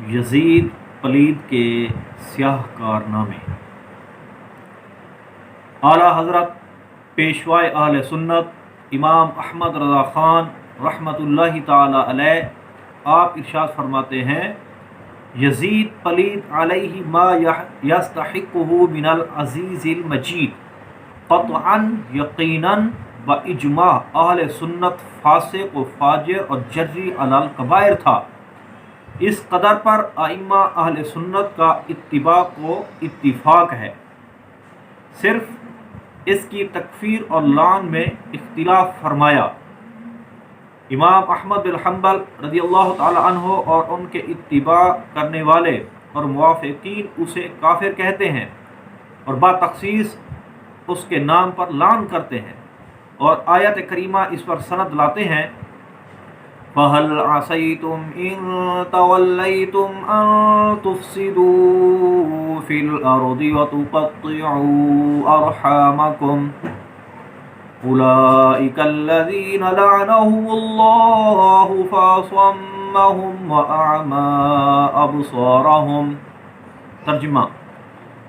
یزید پلید کے سیاہ کارنامے۔ اعلیٰ حضرت پیشوائے اہل سنت امام احمد رضا خان رحمۃ اللہ تعالی علیہ آپ ارشاد فرماتے ہیں، یزید پلید علیہ ما یستحقہ من العزیز المجید قطعا یقیناً و اجماع اہل سنت فاسق و فاجر اور جری علی الکبائر تھا۔ اس قدر پر ائمہ اہل سنت کا اتباق و اتفاق ہے، صرف اس کی تکفیر اور لعن میں اختلاف فرمایا۔ امام احمد بن حنبل رضی اللہ تعالی عنہ اور ان کے اتباع کرنے والے اور موافقین اسے کافر کہتے ہیں اور بتخصیص اس کے نام پر لعن کرتے ہیں، اور آیت کریمہ اس پر سند لاتے ہیں، فَهَلْ عَصَيْتُمْ إِن تَوَلَّيْتُمْ أَن تُفْسِدُوا فِي الْأَرْضِ وَتُقَطِّعُوا أَرْحَامَكُمْ أُولَئِكَ الَّذِينَ لَعَنَهُمُ اللَّهُ فَأَصَمَّهُمْ وَأَعْمَىٰ أَبْصَارَهُمْ۔ ترجمہ: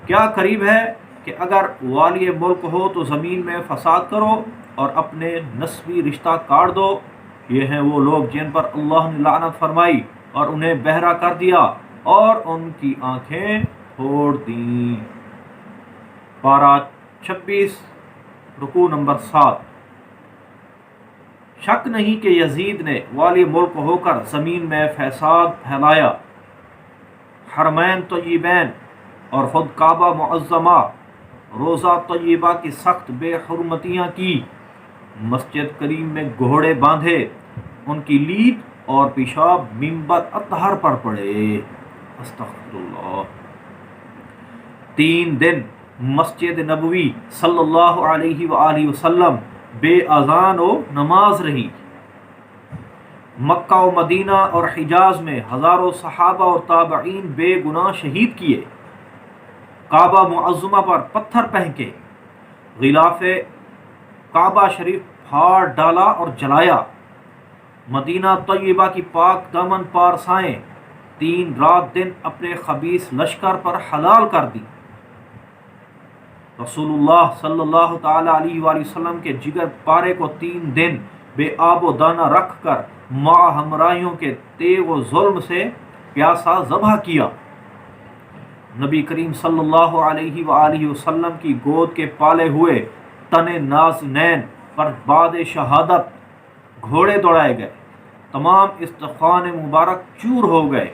کیا قریب ہے کہ اگر والی ملک ہو تو زمین میں فساد کرو اور اپنے نسبی رشتہ کاٹ دو، یہ ہیں وہ لوگ جن پر اللہ نے لعنت فرمائی اور انہیں بہرا کر دیا اور ان کی آنکھیں پھوڑ دیں۔ پارہ 26 رکوع نمبر 7۔ شک نہیں کہ یزید نے والی ملک ہو کر زمین میں فساد پھیلایا، حرمین طیبین اور خود کعبہ معظمہ روزہ طیبہ کی سخت بے حرمتیاں کی، مسجد کریم میں گھوڑے باندھے، ان کی لید اور پیشاب منبر اطہر پر پڑے، استغفر اللہ۔ 3 دن مسجد نبوی صلی اللہ علیہ وآلہ وسلم بے اذان و نماز رہی۔ مکہ و مدینہ اور حجاز میں ہزاروں صحابہ اور تابعین بے گناہ شہید کیے، کعبہ معظمہ پر پتھر پھینکے، غلاف کعبہ شریف پھاڑ ڈالا اور جلایا، مدینہ طیبہ کی پاک دامن پارسائیں 3 رات دن اپنے خبیث لشکر پر حلال کر دی۔ رسول اللہ صلی اللہ تعالی علیہ وآلہ وسلم کے جگر پارے کو 3 دن بے آب و دانہ رکھ کر مع ہمراہیوں کے تیغ و ظلم سے پیاسا ذبح کیا۔ نبی کریم صلی اللہ علیہ وآلہ وسلم کی گود کے پالے ہوئے تن نازنین پر بعد شہادت گھوڑے دوڑائے گئے، تمام استخوان مبارک چور ہو گئے،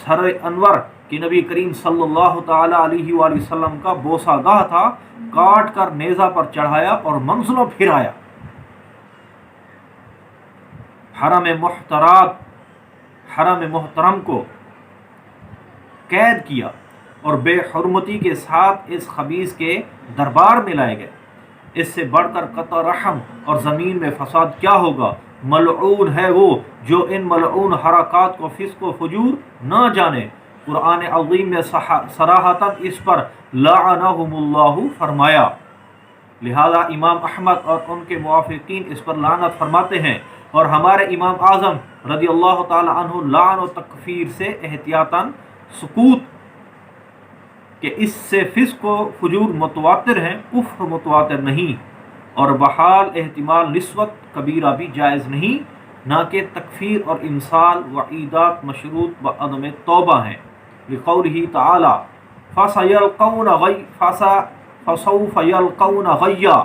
سر انور کہ نبی کریم صلی اللہ تعالی علیہ وآلہ وسلم کا بوسہ گاہ تھا، کاٹ کر نیزہ پر چڑھایا اور منزلوں پھرایا۔ حرم محترم کو قید کیا اور بے حرمتی کے ساتھ اس خبیث کے دربار میں لائے گئے۔ اس سے بڑھ کر قطع رحم اور زمین میں فساد کیا ہوگا؟ ملعون ہے وہ جو ان ملعون حرکات کو فسق و فجور نہ جانے۔ قرآن عظیم میں صراحتاً اس پر لعنہم اللہ فرمایا، لہذا امام احمد اور ان کے موافقین اس پر لعنت فرماتے ہیں، اور ہمارے امام اعظم رضی اللہ تعالی عنہ لعن و تکفیر سے احتیاطاً سکوت کہ اس سے فسق و فجور متواتر ہیں، کفر متواتر نہیں، اور بحال احتمال نسوت کبیرہ بھی جائز نہیں، نہ کہ تکفیر اور امسال وعیدات مشروط بعدم توبہ ہیں، لقولہ تعالی فسوف یلقون غیا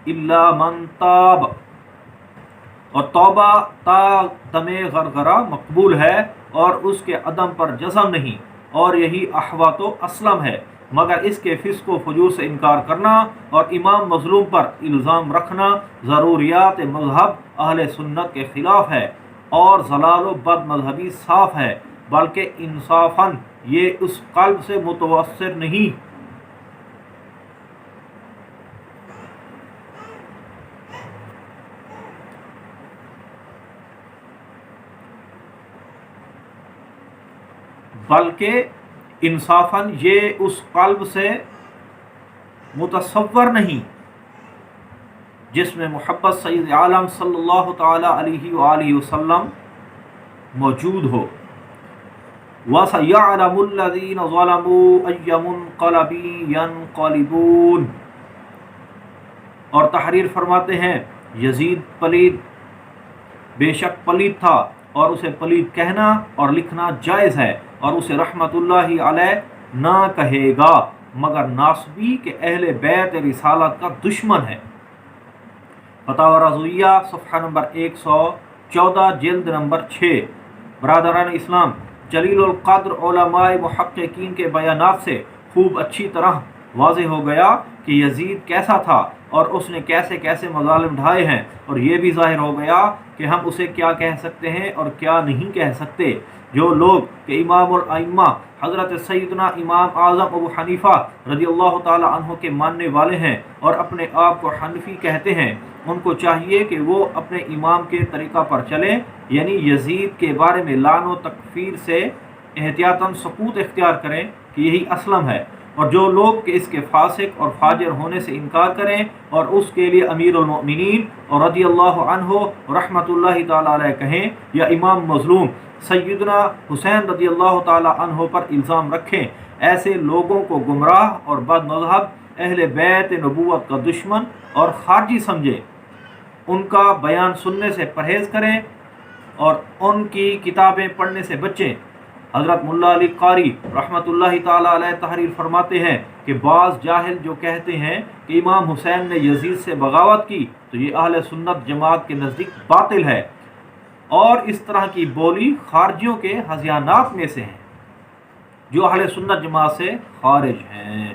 الا من تاب، اور توبہ تا دم غرغرہ مقبول ہے اور اس کے عدم پر جزم نہیں، اور یہی احوط و اسلم ہے، مگر اس کے فسق و فجور سے انکار کرنا اور امام مظلوم پر الزام رکھنا ضروریات مذہب اہل سنت کے خلاف ہے، اور ضلال و بد مذہبی صاف ہے، بلکہ انصافاً یہ اس قلب سے متوثر نہیں۔ بلکہ انصافاً یہ اس قلب سے متصور نہیں جس میں محبت سید عالم صلی اللہ تعالی علیہ وآلہ وسلم موجود ہو۔ وَسَيَعْلَمُ الَّذِينَ ظَلَمُوا أَيَّ مُنْقَلَبٍ يَنْقَلِبُونَ۔ اور تحریر فرماتے ہیں یزید پلید بے شک پلید تھا، اور اسے پلید کہنا اور لکھنا جائز ہے، اور اسے رحمت اللہ علیہ نہ کہے گا مگر ناصبی کے اہل بیت رسالت کا دشمن ہے۔ فتاوی رضویہ صفحہ نمبر 114 جلد نمبر 6۔ برادران اسلام، جلیل القدر علماء محققین کے بیانات سے خوب اچھی طرح واضح ہو گیا کہ یزید کیسا تھا اور اس نے کیسے کیسے مظالم ڈھائے ہیں، اور یہ بھی ظاہر ہو گیا کہ ہم اسے کیا کہہ سکتے ہیں اور کیا نہیں کہہ سکتے۔ جو لوگ کہ امام الائمہ حضرت سیدنا امام اعظم ابو حنیفہ رضی اللہ تعالی عنہ کے ماننے والے ہیں اور اپنے آپ کو حنفی کہتے ہیں، ان کو چاہیے کہ وہ اپنے امام کے طریقہ پر چلیں، یعنی یزید کے بارے میں لعن و تکفیر سے احتیاطاً سکوت اختیار کریں کہ یہی اسلم ہے، اور جو لوگ کہ اس کے فاسق اور فاجر ہونے سے انکار کریں اور اس کے لیے امیر المؤمنین اور رضی اللہ عنہ رحمت اللہ تعالی علیہ کہیں، یا امام مظلوم سیدنا حسین رضی اللہ تعالی عنہ پر الزام رکھیں، ایسے لوگوں کو گمراہ اور بد مذہب، اہل بیت نبوت کا دشمن اور خارجی سمجھیں، ان کا بیان سننے سے پرہیز کریں اور ان کی کتابیں پڑھنے سے بچیں۔ حضرت ملا علی قاری رحمۃ اللہ تعالی علیہ تحریر فرماتے ہیں کہ بعض جاہل جو کہتے ہیں کہ امام حسین نے یزید سے بغاوت کی، تو یہ اہل سنت جماعت کے نزدیک باطل ہے، اور اس طرح کی بولی خارجیوں کے ہذیانات میں سے ہیں جو اہل سنت جماعت سے خارج ہیں۔